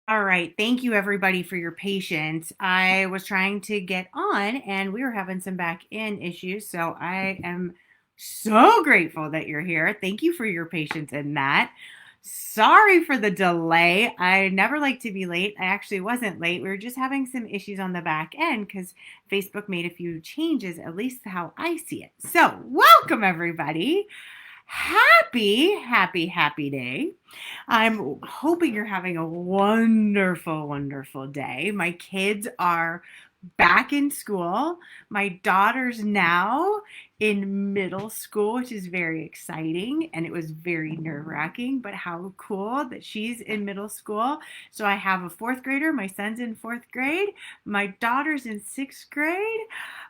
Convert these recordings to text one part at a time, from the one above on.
All right. Thank you, everybody, for your patience. I was trying to get on and we were having some back end issues. So I am so grateful that you're here. Thank you for your patience in that. Sorry for the delay. I never like to be late. I actually wasn't late. We were just having some issues on the back end because Facebook made a few changes, at least how I see it. So, welcome, everybody. Happy day. I'm hoping you're having a wonderful, wonderful day. My kids are back in school. My daughter's now in middle school, which is very exciting. And it was very nerve wracking, but how cool that she's in middle school. So I have a fourth grader. My son's in fourth grade. My daughter's in sixth grade.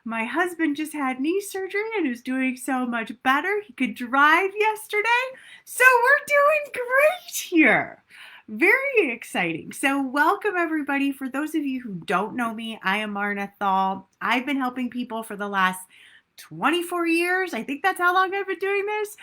My husband just had knee surgery and is doing so much better. He could drive yesterday. So we're doing great here. Very exciting. So, welcome everybody. For those of you who don't know me, I am Marna Thal. I've been helping people for the last 24 years. I think that's how long I've been doing this.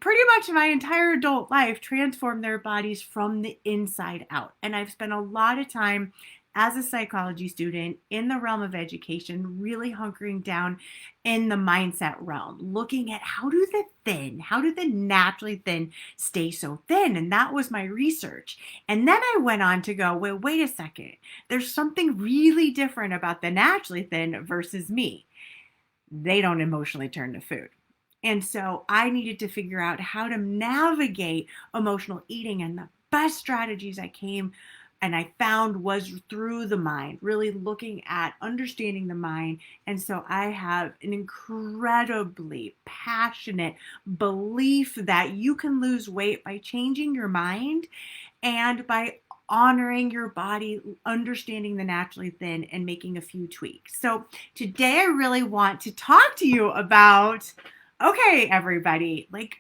Pretty much my entire adult life, transform their bodies from the inside out. And I've spent a lot of time as a psychology student in the realm of education, really hunkering down in the mindset realm, looking at how do the naturally thin stay so thin? And that was my research. And then I went on to go, well, wait a second. There's something really different about the naturally thin versus me. They don't emotionally turn to food. And so I needed to figure out how to navigate emotional eating, and the best strategies I found was through the mind, really looking at understanding the mind. And so I have an incredibly passionate belief that you can lose weight by changing your mind and by honoring your body, understanding the naturally thin, and making a few tweaks. So today I really want to talk to you about, okay, everybody, like,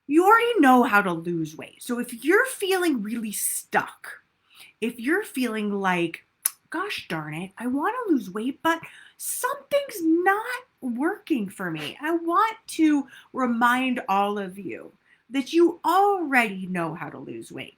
you already know how to lose weight. So if you're feeling really stuck, if you're feeling like, gosh darn it, I want to lose weight, but something's not working for me, I want to remind all of you that you already know how to lose weight.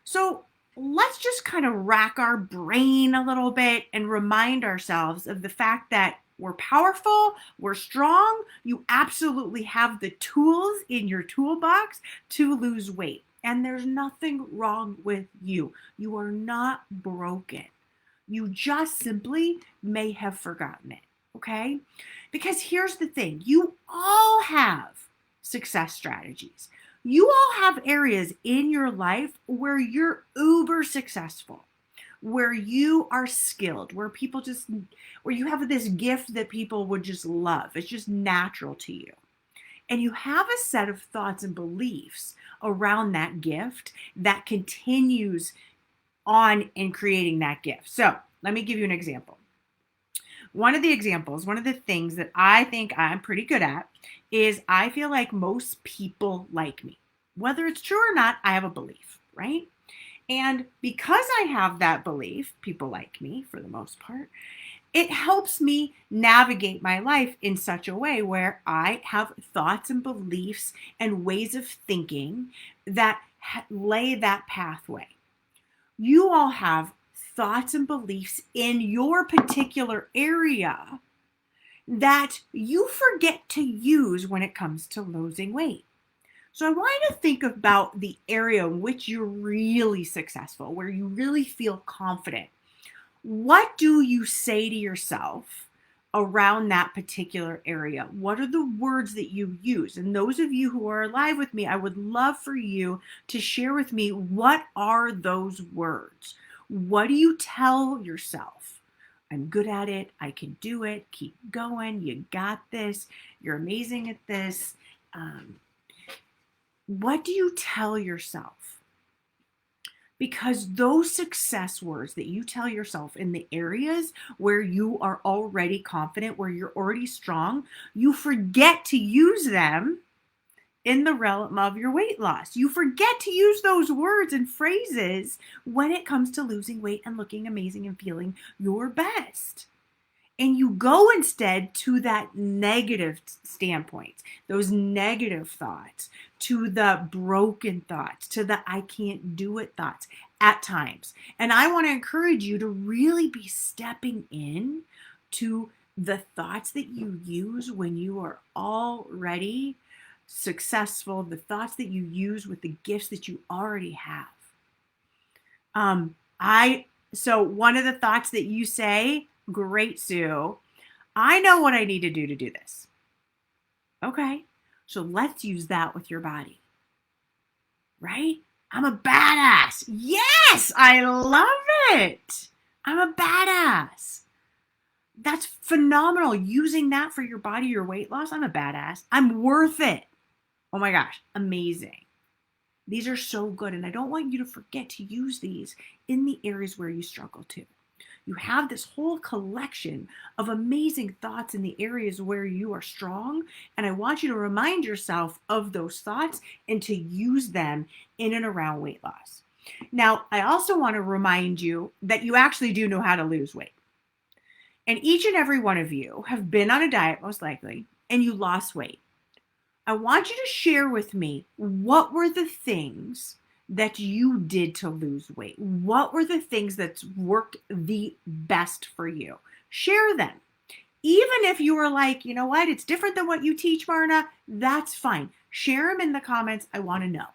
So let's just kind of rack our brain a little bit and remind ourselves of the fact that we're powerful, we're strong, you absolutely have the tools in your toolbox to lose weight. And there's nothing wrong with you. You are not broken. You just simply may have forgotten it, okay? Because here's the thing, you all have success strategies. You all have areas in your life where you're uber successful, where you are skilled, where you have this gift that people would just love. It's just natural to you. And you have a set of thoughts and beliefs around that gift that continues on in creating that gift. So let me give you an example. One of the things that I think I'm pretty good at is I feel like most people like me. Whether it's true or not, I have a belief, right? And because I have that belief, people like me for the most part, it helps me navigate my life in such a way where I have thoughts and beliefs and ways of thinking that lay that pathway. You all have thoughts and beliefs in your particular area that you forget to use when it comes to losing weight. So I want you to think about the area in which you're really successful, where you really feel confident. What do you say to yourself around that particular area? What are the words that you use? And those of you who are live with me, I would love for you to share with me, what are those words? What do you tell yourself? I'm good at it. I can do it. Keep going. You got this. You're amazing at this. What do you tell yourself? Because those success words that you tell yourself in the areas where you are already confident, where you're already strong, you forget to use them in the realm of your weight loss. You forget to use those words and phrases when it comes to losing weight and looking amazing and feeling your best. And you go instead to that negative standpoint, those negative thoughts, to the broken thoughts, to the I can't do it thoughts at times. And I want to encourage you to really be stepping in to the thoughts that you use when you are already successful, the thoughts that you use with the gifts that you already have. So one of the thoughts that you say, great, Sue, I know what I need to do this. Okay, so let's use that with your body, right? I'm a badass. Yes, I love it. I'm a badass. That's phenomenal. Using that for your body, your weight loss. I'm a badass. I'm worth it. Oh my gosh, amazing. These are so good. And I don't want you to forget to use these in the areas where you struggle too. You have this whole collection of amazing thoughts in the areas where you are strong. And I want you to remind yourself of those thoughts and to use them in and around weight loss. Now, I also want to remind you that you actually do know how to lose weight. And each and every one of you have been on a diet, most likely, and you lost weight. I want you to share with me, what were the things that you did to lose weight? What were the things that worked the best for you? Share them. Even if you were like, you know what, it's different than what you teach, Marna, that's fine. Share them in the comments. I want to know.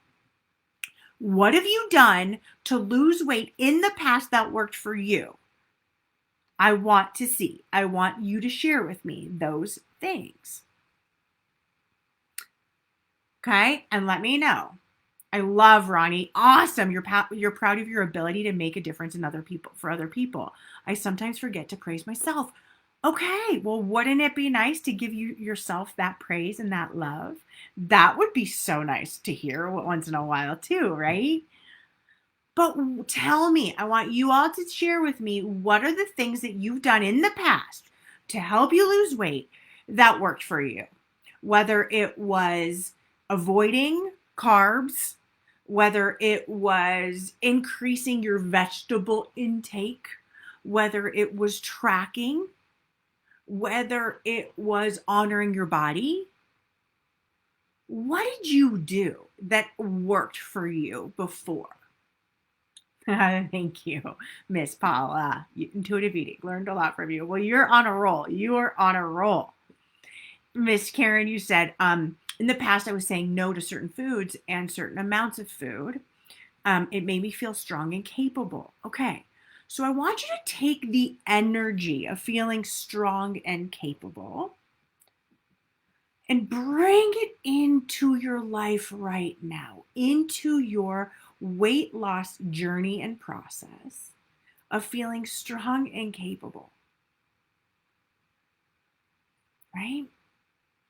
What have you done to lose weight in the past that worked for you? I want to see. I want you to share with me those things. Okay, and let me know. I love Ronnie. Awesome. You're proud of your ability to make a difference in other people. I sometimes forget to praise myself. Okay, well, wouldn't it be nice to give yourself that praise and that love? That would be so nice to hear once in a while too, right? But tell me, I want you all to share with me, what are the things that you've done in the past to help you lose weight that worked for you? Whether it was avoiding carbs, whether it was increasing your vegetable intake, whether it was tracking, whether it was honoring your body. What did you do that worked for you before? Thank you, Miss Paula. Intuitive eating. Learned a lot from you. Well, you're on a roll. You are on a roll. Miss Karen, you said, in the past, I was saying no to certain foods and certain amounts of food. It made me feel strong and capable. Okay. So I want you to take the energy of feeling strong and capable and bring it into your life right now, into your weight loss journey and process of feeling strong and capable. Right?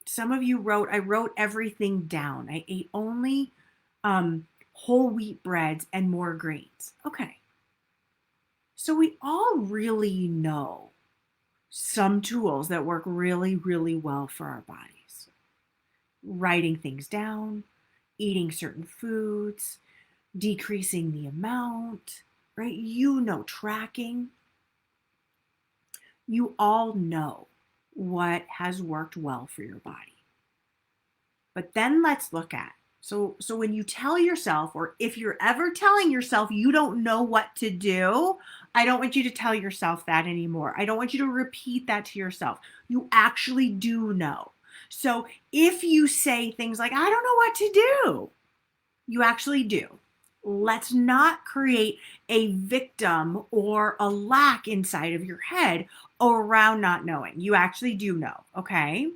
Some of you I wrote everything down. I ate only whole wheat breads and more grains. Okay. So we all really know some tools that work really, really well for our bodies. Writing things down, eating certain foods, decreasing the amount, right? You know, tracking. You all know what has worked well for your body. But then let's look at, so when you tell yourself, or if you're ever telling yourself you don't know what to do, I don't want you to tell yourself that anymore. I don't want you to repeat that to yourself. You actually do know. So if you say things like, I don't know what to do, you actually do. Let's not create a victim or a lack inside of your head around not knowing. You actually do know, okay?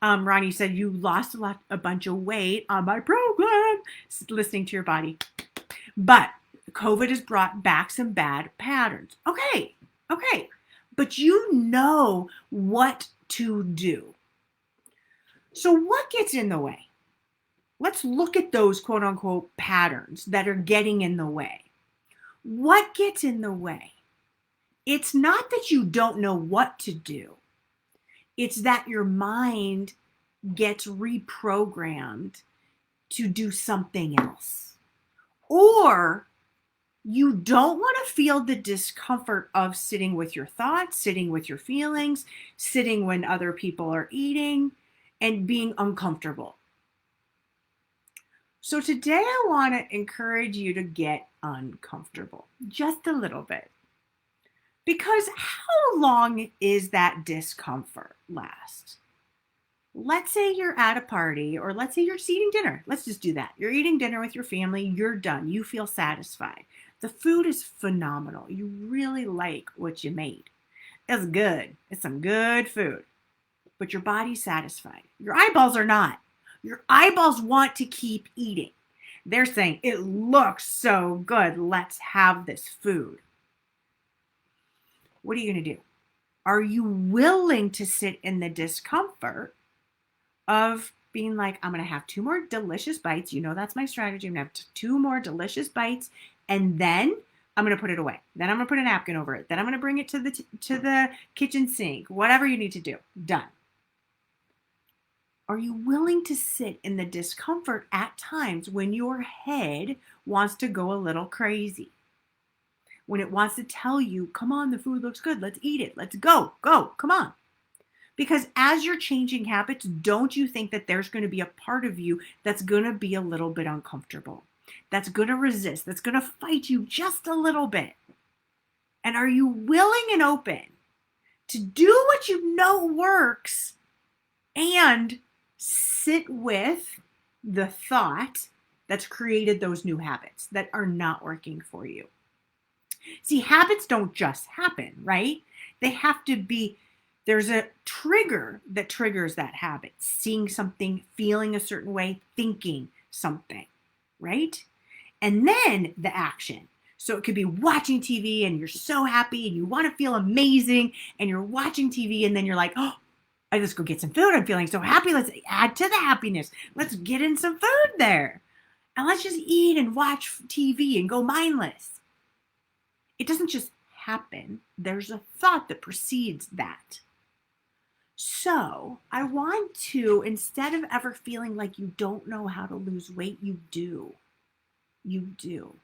Ronnie said you lost a bunch of weight on my program, listening to your body. But COVID has brought back some bad patterns. Okay. But you know what to do. So what gets in the way? Let's look at those quote unquote patterns that are getting in the way. What gets in the way? It's not that you don't know what to do. It's that your mind gets reprogrammed to do something else. Or You don't want to feel the discomfort of sitting with your thoughts, sitting with your feelings, sitting when other people are eating, and being uncomfortable. So today I want to encourage you to get uncomfortable just a little bit. Because how long is that discomfort last? Let's say you're at a party, or let's say you're eating dinner. Let's just do that. You're eating dinner with your family. You're done. You feel satisfied. The food is phenomenal. You really like what you made. It's good. It's some good food. But your body's satisfied. Your eyeballs are not. Your eyeballs want to keep eating. They're saying, it looks so good. Let's have this food. What are you going to do? Are you willing to sit in the discomfort of being like, I'm going to have 2 more delicious bites. You know, that's my strategy. I'm going to have 2 more delicious bites, and then I'm going to put it away. Then I'm going to put a napkin over it. Then I'm going to bring it to the kitchen sink. Whatever you need to do. Done. Are you willing to sit in the discomfort at times when your head wants to go a little crazy? When it wants to tell you, come on, the food looks good. Let's eat it. Let's go, come on. Because as you're changing habits, don't you think that there's going to be a part of you that's going to be a little bit uncomfortable, that's going to resist, that's going to fight you just a little bit? And are you willing and open to do what you know works and sit with the thought that's created those new habits that are not working for you? See, habits don't just happen, right? They have to be, there's a trigger that triggers that habit. Seeing something, feeling a certain way, thinking something, right? And then the action. So it could be watching TV and you're so happy and you want to feel amazing and you're watching TV and then you're like, oh, I just go get some food. I'm feeling so happy. Let's add to the happiness. Let's get in some food there. And let's just eat and watch TV and go mindless. It doesn't just happen. There's a thought that precedes that. So I want to, instead of ever feeling like you don't know how to lose weight, you do. You do.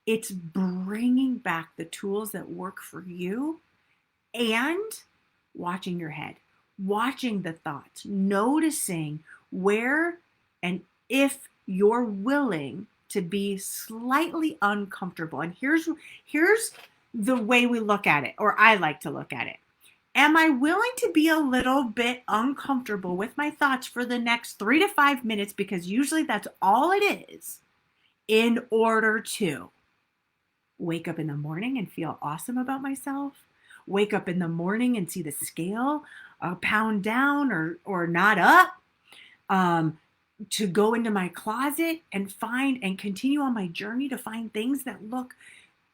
It's bringing back the tools that work for you and watching your head, watching the thoughts, noticing where and if you're willing to be slightly uncomfortable. And here's the way we look at it, or I like to look at it. Am I willing to be a little bit uncomfortable with my thoughts for the next 3 to 5 minutes? Because usually that's all it is, in order to wake up in the morning and feel awesome about myself, wake up in the morning and see the scale a pound down or not up, to go into my closet and find and continue on my journey to find things that look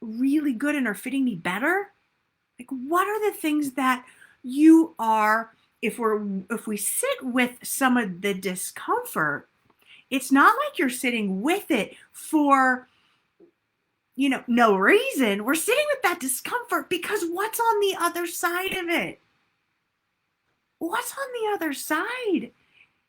really good and are fitting me better. Like, what are the things that you are, if we sit with some of the discomfort, it's not like you're sitting with it for, no reason. We're sitting with that discomfort because what's on the other side of it? What's on the other side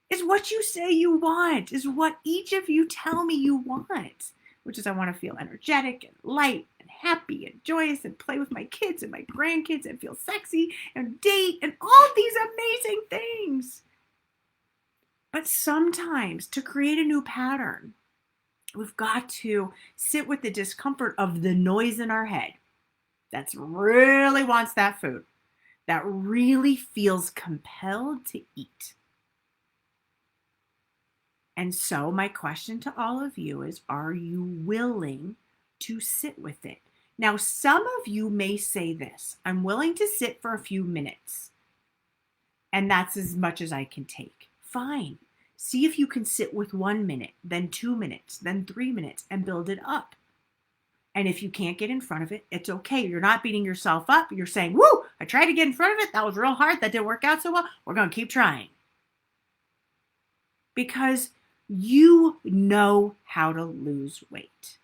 is what you say you want, is what each of you tell me you want, which is I want to feel energetic and light and happy and joyous and play with my kids and my grandkids and feel sexy and date and all these amazing things. But sometimes to create a new pattern, we've got to sit with the discomfort of the noise in our head that really wants that food, that really feels compelled to eat. And so my question to all of you is, are you willing to sit with it? Now, some of you may say this, I'm willing to sit for a few minutes, and that's as much as I can take. Fine. See if you can sit with 1 minute, then 2 minutes, then 3 minutes, and build it up. And if you can't get in front of it, it's okay. You're not beating yourself up. You're saying, woo, I tried to get in front of it. That was real hard. That didn't work out so well. We're going to keep trying. Because you know how to lose weight.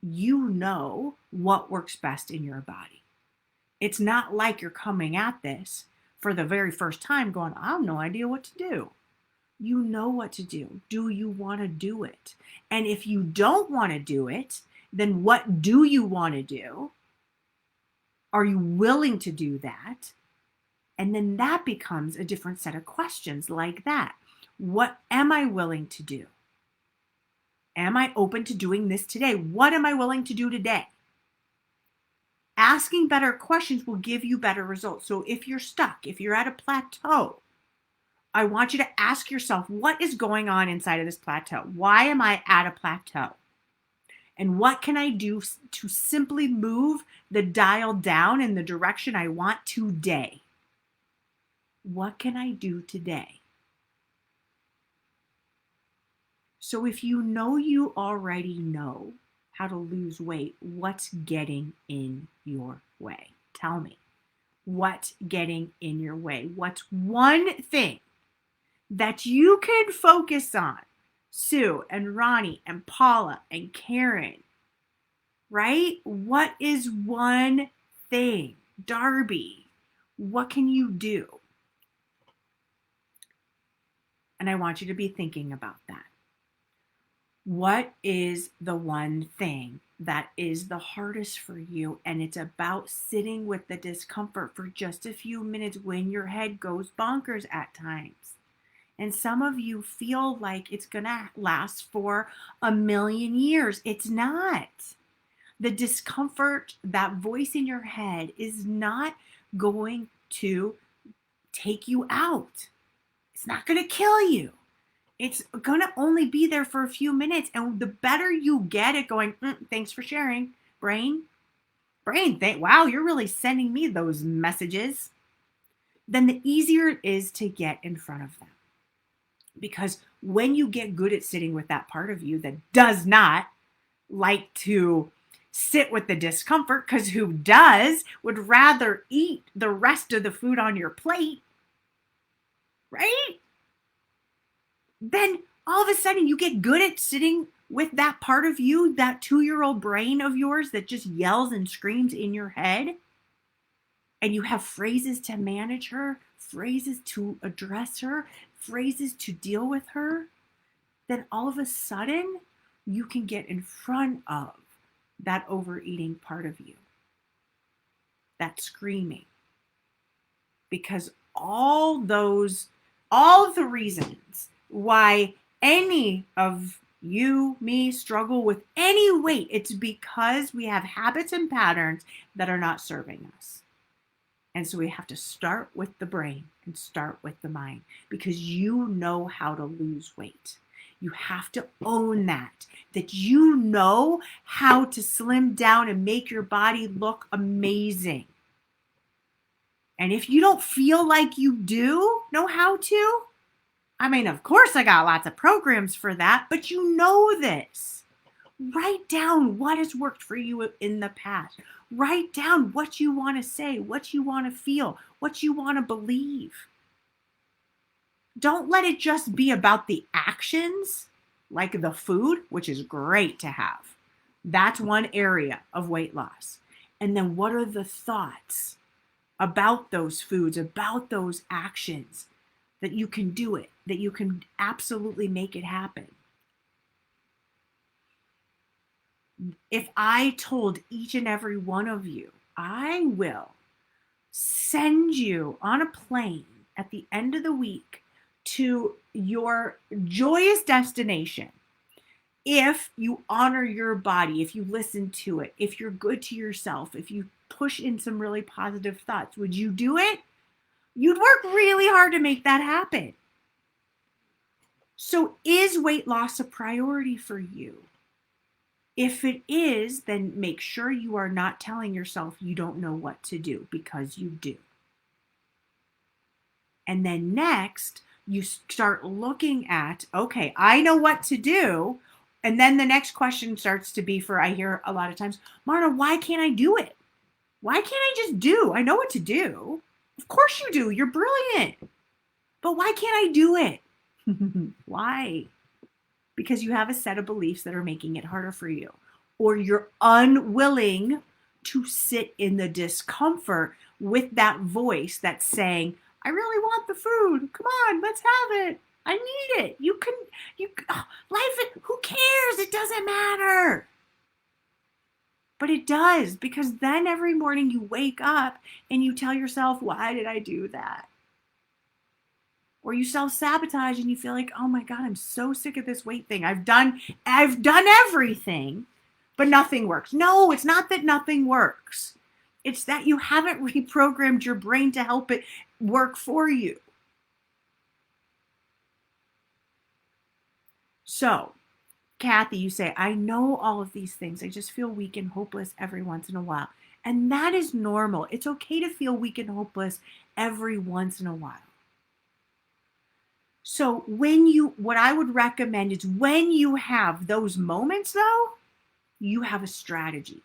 You know what works best in your body. It's not like you're coming at this for the very first time going, I have no idea what to do. You know what to do. Do you want to do it? And if you don't want to do it, then what do you want to do? Are you willing to do that? And then that becomes a different set of questions like that. What am I willing to do? Am I open to doing this today? What am I willing to do today? Asking better questions will give you better results. So if you're stuck, if you're at a plateau, I want you to ask yourself, what is going on inside of this plateau? Why am I at a plateau? And what can I do to simply move the dial down in the direction I want today? What can I do today? So if you know you already know how to lose weight, what's getting in your way? Tell me. What's getting in your way? What's one thing that you can focus on? Sue and Ronnie and Paula and Karen, right? What is one thing? Darby, what can you do? And I want you to be thinking about that. What is the one thing that is the hardest for you? And it's about sitting with the discomfort for just a few minutes when your head goes bonkers at times. And some of you feel like it's going to last for 1,000,000 years. It's not. The discomfort, that voice in your head, is not going to take you out. It's not going to kill you. It's going to only be there for a few minutes. And the better you get at going, thanks for sharing, brain, wow, you're really sending me those messages, then the easier it is to get in front of them. Because when you get good at sitting with that part of you that does not like to sit with the discomfort, because who does, would rather eat the rest of the food on your plate, right? Then all of a sudden you get good at sitting with that part of you, that 2-year-old brain of yours that just yells and screams in your head. And you have phrases to manage her, phrases to address her, phrases to deal with her. Then all of a sudden you can get in front of that overeating part of you, that screaming. Because all of the reasons why any of you, me, struggle with any weight, it's because we have habits and patterns that are not serving us. And so we have to start with the brain and start with the mind, because you know how to lose weight. You have to own that you know how to slim down and make your body look amazing. And if you don't feel like you do know how to, I mean, of course, I got lots of programs for that, but you know this. Write down what has worked for you in the past. Write down what you want to say, what you want to feel, what you want to believe. Don't let it just be about the actions, like the food, which is great to have. That's one area of weight loss. And then what are the thoughts about those foods, about those actions, that you can do it, that you can absolutely make it happen? If I told each and every one of you, I will send you on a plane at the end of the week to your joyous destination, if you honor your body, if you listen to it, if you're good to yourself, if you push in some really positive thoughts, would you do it? You'd work really hard to make that happen. So is weight loss a priority for you? If it is, then make sure you are not telling yourself you don't know what to do, because you do. And then next, you start looking at, okay, I know what to do. And then the next question starts to be I hear a lot of times, Marna, why can't I do it? Why can't I just do? I know what to do. Of course you do. You're brilliant. But why can't I do it? Why? Because you have a set of beliefs that are making it harder for you. Or you're unwilling to sit in the discomfort with that voice that's saying, I really want the food. Come on, let's have it. I need it. Life, who cares? It doesn't matter. But it does, because then every morning you wake up and you tell yourself, why did I do that? Or you self-sabotage and you feel like, oh my God, I'm so sick of this weight thing. I've done everything, but nothing works. No, it's not that nothing works. It's that you haven't reprogrammed your brain to help it work for you. So, Kathy, you say, I know all of these things. I just feel weak and hopeless every once in a while. And that is normal. It's okay to feel weak and hopeless every once in a while. So what I would recommend is when you have those moments though, you have a strategy.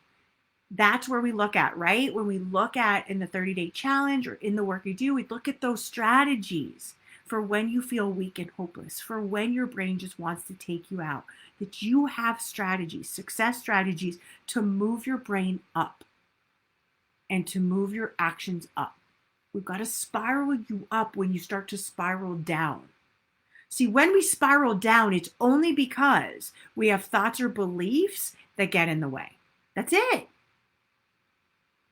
That's where we look at, right? When we look at in the 30-day challenge or in the work you do, we look at those strategies for when you feel weak and hopeless, for when your brain just wants to take you out, that you have strategies, success strategies to move your brain up and to move your actions up. We've got to spiral you up when you start to spiral down. See, when we spiral down, it's only because we have thoughts or beliefs that get in the way. That's it.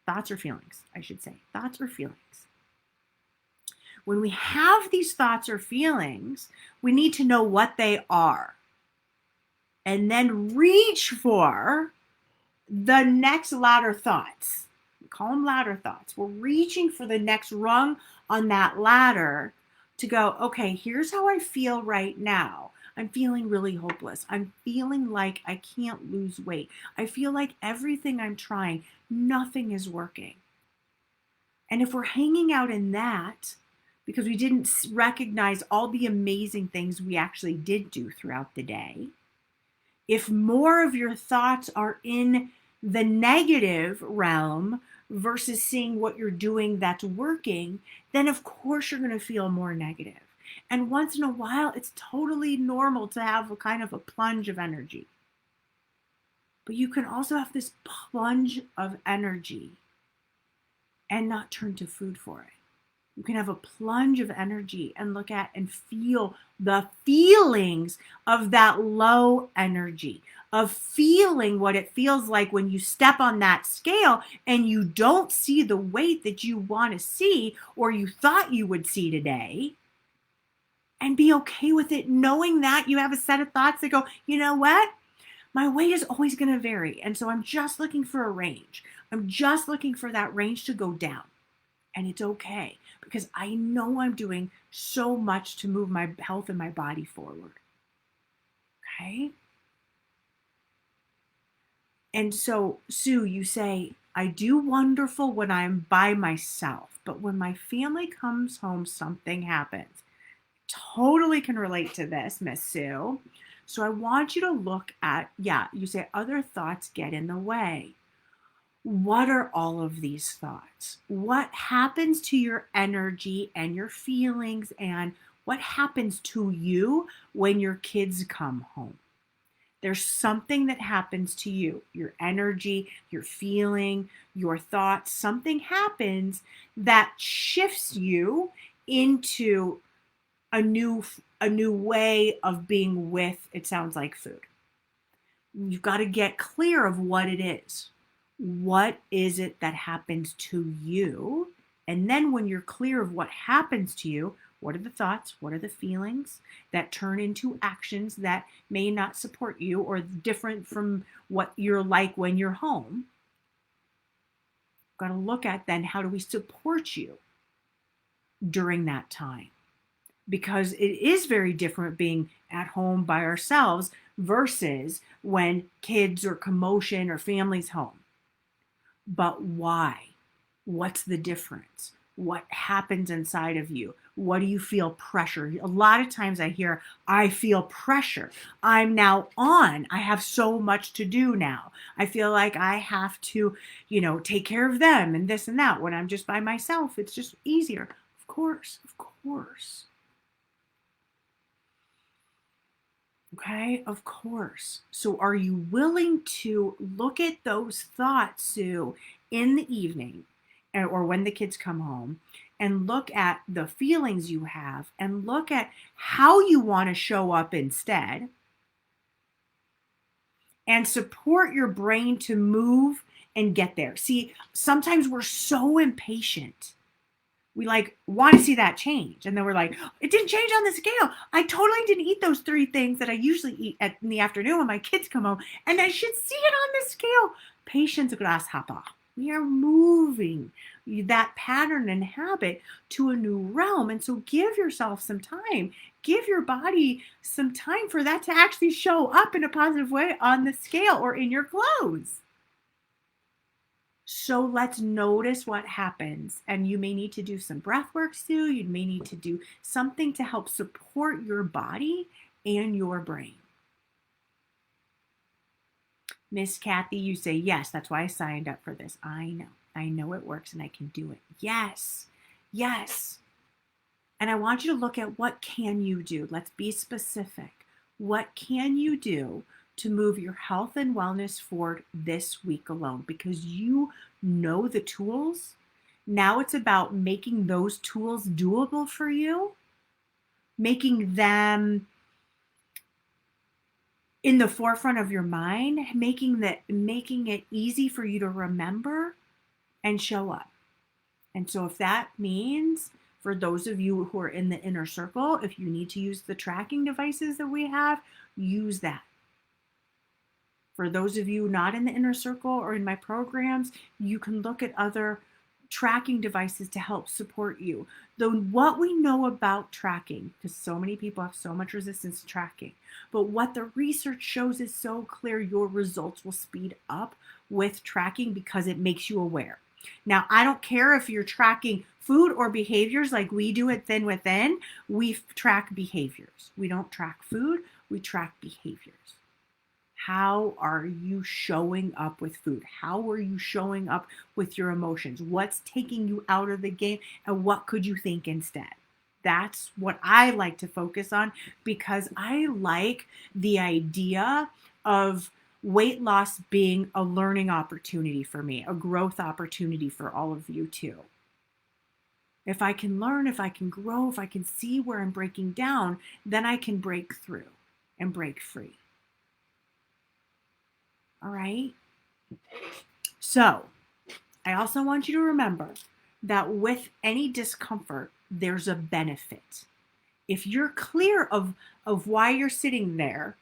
Thoughts or feelings, I should say. Thoughts or feelings. When we have these thoughts or feelings, we need to know what they are. And then reach for the next ladder thoughts. We call them ladder thoughts. We're reaching for the next rung on that ladder to go, okay, here's how I feel right now. I'm feeling really hopeless. I'm feeling like I can't lose weight. I feel like everything I'm trying, nothing is working. And if we're hanging out in that, because we didn't recognize all the amazing things we actually did do throughout the day, if more of your thoughts are in the negative realm versus seeing what you're doing that's working, then of course you're going to feel more negative. And once in a while, it's totally normal to have a kind of a plunge of energy. But you can also have this plunge of energy and not turn to food for it. You can have a plunge of energy and look at and feel the feelings of that low energy, of feeling what it feels like when you step on that scale and you don't see the weight that you want to see or you thought you would see today. And be okay with it, knowing that you have a set of thoughts that go, you know what? My weight is always going to vary. And so I'm just looking for a range. I'm just looking for that range to go down. And it's okay because I know I'm doing so much to move my health and my body forward. Okay? And so, Sue, you say, I do wonderful when I'm by myself, but when my family comes home, something happens. Totally can relate to this, Miss Sue. So I want you to look at, you say other thoughts get in the way. What are all of these thoughts? What happens to your energy and your feelings, and what happens to you when your kids come home? There's something that happens to you, your energy, your feeling, your thoughts. Something happens that shifts you into a new way of being with, it sounds like, food. You've got to get clear of what it is. What is it that happens to you? And then when you're clear of what happens to you, what are the thoughts? What are the feelings that turn into actions that may not support you or different from what you're like when you're home? Got to look at then, how do we support you during that time? Because it is very different being at home by ourselves versus when kids or commotion or family's home. But why? What's the difference? What happens inside of you? What do you feel pressure? A lot of times I hear, I feel pressure. I'm now on. I have so much to do now. I feel like I have to, take care of them and this and that. When I'm just by myself, it's just easier. Of course. Okay, of course. So are you willing to look at those thoughts, Sue, in the evening or when the kids come home, and look at the feelings you have and look at how you want to show up instead, and support your brain to move and get there. See, sometimes we're so impatient. We like want to see that change. And then we're like, it didn't change on the scale. I totally didn't eat those 3 things that I usually eat in the afternoon when my kids come home. And I should see it on the scale. Patience, grasshopper. We are moving that pattern and habit to a new realm. And so give yourself some time. Give your body some time for that to actually show up in a positive way on the scale or in your clothes. So let's notice what happens. And you may need to do some breath work too. You may need to do something to help support your body and your brain. Miss Kathy, you say, yes, that's why I signed up for this. I know it works and I can do it. Yes. And I want you to look at what can you do. Let's be specific. What can you do to move your health and wellness forward this week alone? Because you know the tools. Now it's about making those tools doable for you, making them in the forefront of your mind, making it easy for you to remember and show up. And so if that means, for those of you who are in the inner circle, if you need to use the tracking devices that we have, use that. For those of you not in the inner circle or in my programs, you can look at other tracking devices to help support you. Though what we know about tracking, because so many people have so much resistance to tracking, but what the research shows is so clear, your results will speed up with tracking because it makes you aware. Now, I don't care if you're tracking food or behaviors like we do at Thin Within. We track behaviors. We don't track food, we track behaviors. How are you showing up with food? How are you showing up with your emotions? What's taking you out of the game? And what could you think instead? That's what I like to focus on, because I like the idea of weight loss being a learning opportunity for me, a growth opportunity for all of you too. If I can learn, if I can grow, if I can see where I'm breaking down, then I can break through and break free. All right. So I also want you to remember that with any discomfort, there's a benefit. If you're clear of why you're sitting there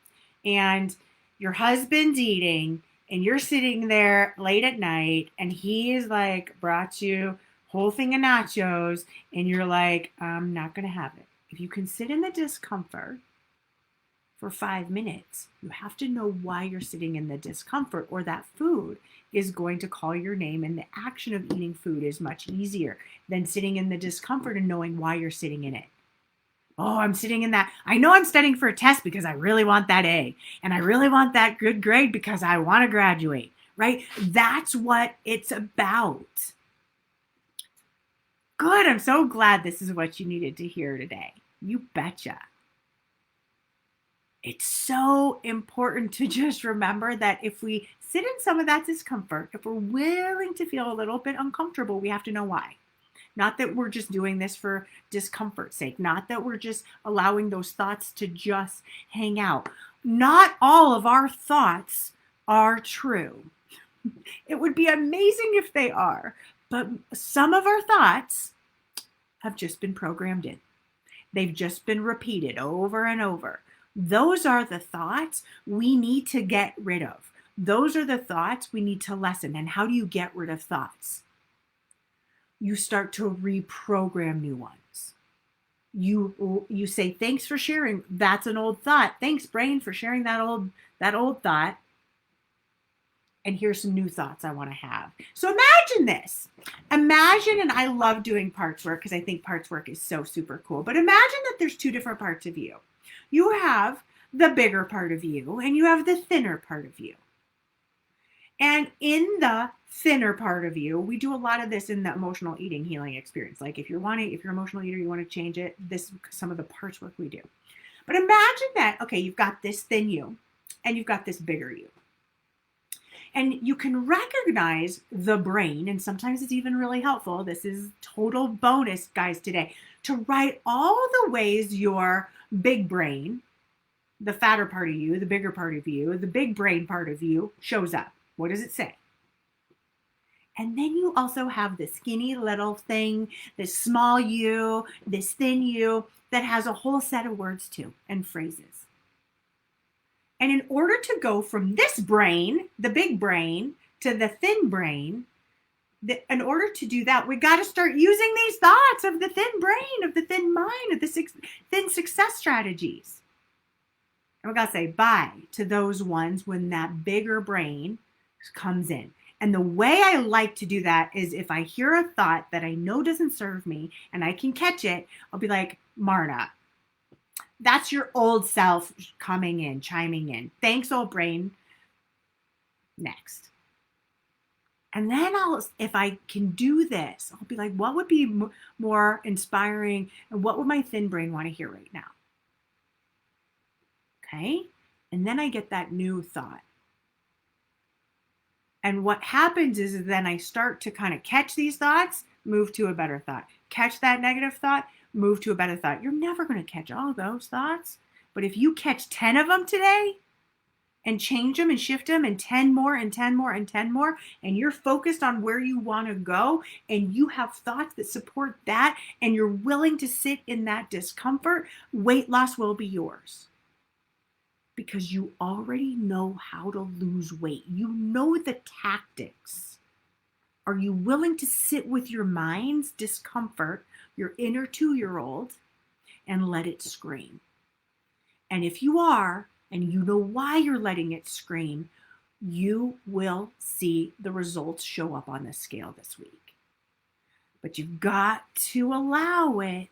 and your husband's eating and you're sitting there late at night and he is like brought you whole thing of nachos and you're like, I'm not going to have it. If you can sit in the discomfort for 5 minutes, you have to know why you're sitting in the discomfort, or that food is going to call your name, and the action of eating food is much easier than sitting in the discomfort and knowing why you're sitting in it. Oh, I'm sitting in that. I know I'm studying for a test because I really want that A, and I really want that good grade because I want to graduate, right? That's what it's about. Good. I'm so glad this is what you needed to hear today. You betcha. It's so important to just remember that if we sit in some of that discomfort, if we're willing to feel a little bit uncomfortable, we have to know why. Not that we're just doing this for discomfort's sake. Not that we're just allowing those thoughts to just hang out. Not all of our thoughts are true. It would be amazing if they are. But some of our thoughts have just been programmed in. They've just been repeated over and over. Those are the thoughts we need to get rid of. Those are the thoughts we need to lessen. And how do you get rid of thoughts? You start to reprogram new ones. You say, thanks for sharing. That's an old thought. Thanks, brain, for sharing that old thought. And here's some new thoughts I want to have. So imagine this. Imagine, and I love doing parts work because I think parts work is so super cool. But imagine that there's 2 different parts of you. You have the bigger part of you and you have the thinner part of you. And in the thinner part of you, we do a lot of this in the emotional eating healing experience. Like if you're an emotional eater, you want to change it, this is some of the parts work we do. But imagine that, okay, you've got this thin you and you've got this bigger you. And you can recognize the brain, and sometimes it's even really helpful. This is total bonus, guys, today, to write all the ways your big brain, the fatter part of you, the bigger part of you, the big brain part of you shows up. What does it say? And then you also have the skinny little thing, this small you, this thin you that has a whole set of words too and phrases. And in order to go from this brain, the big brain, to the thin brain, in order to do that, we got to start using these thoughts of the thin brain, of the thin mind, of the thin success strategies. And we got to say bye to those ones when that bigger brain comes in. And the way I like to do that is if I hear a thought that I know doesn't serve me and I can catch it, I'll be like, Marna, that's your old self coming in, chiming in. Thanks, old brain. Next. And then if I can do this, I'll be like, what would be more inspiring and what would my thin brain want to hear right now? Okay. And then I get that new thought. And what happens is then I start to kind of catch these thoughts, move to a better thought. Catch that negative thought, move to a better thought. You're never going to catch all those thoughts. But if you catch 10 of them today and change them and shift them and 10 more and 10 more and 10 more, and you're focused on where you want to go and you have thoughts that support that and you're willing to sit in that discomfort, weight loss will be yours. Because you already know how to lose weight. You know the tactics. Are you willing to sit with your mind's discomfort, your inner 2-year-old, and let it scream? And if you are, and you know why you're letting it scream, you will see the results show up on the scale this week. But you've got to allow it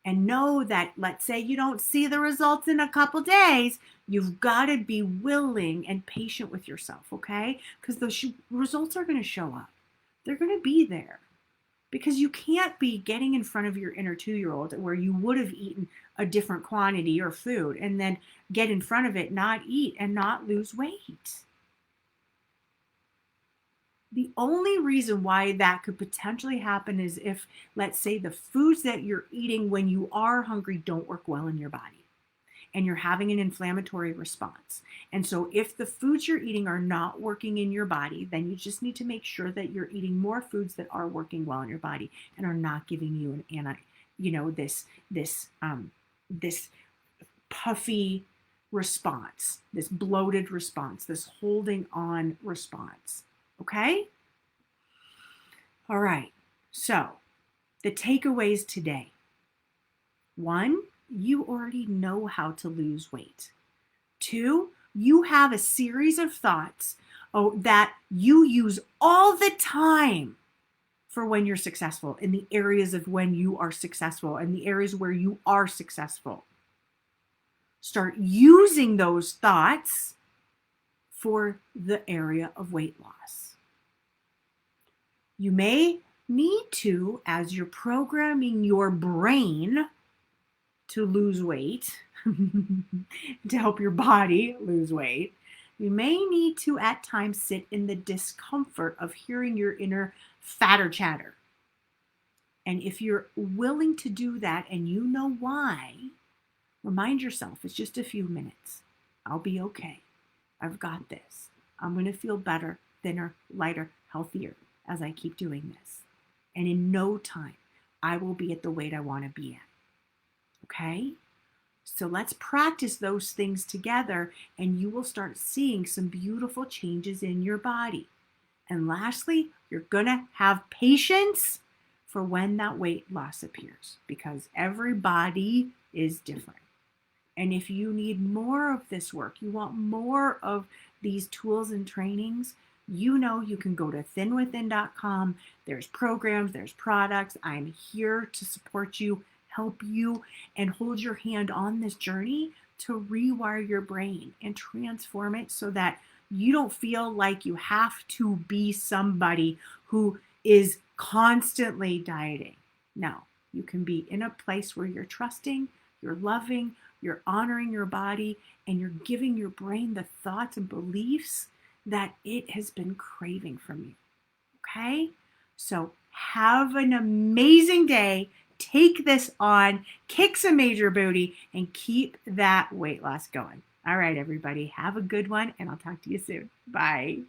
and know that, let's say you don't see the results in a couple days, you've got to be willing and patient with yourself, okay? Because those results are going to show up. They're going to be there. Because you can't be getting in front of your inner 2-year-old where you would have eaten a different quantity or food and then get in front of it, not eat, and not lose weight. The only reason why that could potentially happen is if, let's say, the foods that you're eating when you are hungry don't work well in your body and you're having an inflammatory response. And so if the foods you're eating are not working in your body, then you just need to make sure that you're eating more foods that are working well in your body and are not giving you this puffy response, this bloated response, this holding on response. Okay? All right. So the takeaways today. 1, you already know how to lose weight. 2, you have a series of thoughts that you use all the time for when you're successful, in the areas of when you are successful, and the areas where you are successful. Start using those thoughts for the area of weight loss. You may need to, as you're programming your brain to lose weight, to help your body lose weight, you may need to at times sit in the discomfort of hearing your inner fatter chatter. And if you're willing to do that and you know why, remind yourself it's just a few minutes. I'll be okay. I've got this. I'm going to feel better, thinner, lighter, healthier as I keep doing this. And in no time, I will be at the weight I want to be at. Okay? So let's practice those things together and you will start seeing some beautiful changes in your body. And lastly, you're going to have patience for when that weight loss appears because every body is different. And if you need more of this work, you want more of these tools and trainings, you know you can go to thinwithin.com. There's programs, there's products. I'm here to support you, help you, and hold your hand on this journey to rewire your brain and transform it so that you don't feel like you have to be somebody who is constantly dieting. No, you can be in a place where you're trusting, you're loving, you're honoring your body, and you're giving your brain the thoughts and beliefs that it has been craving from you. Okay? So have an amazing day. Take this on, kick some major booty, and keep that weight loss going. All right, everybody, have a good one, and I'll talk to you soon. Bye.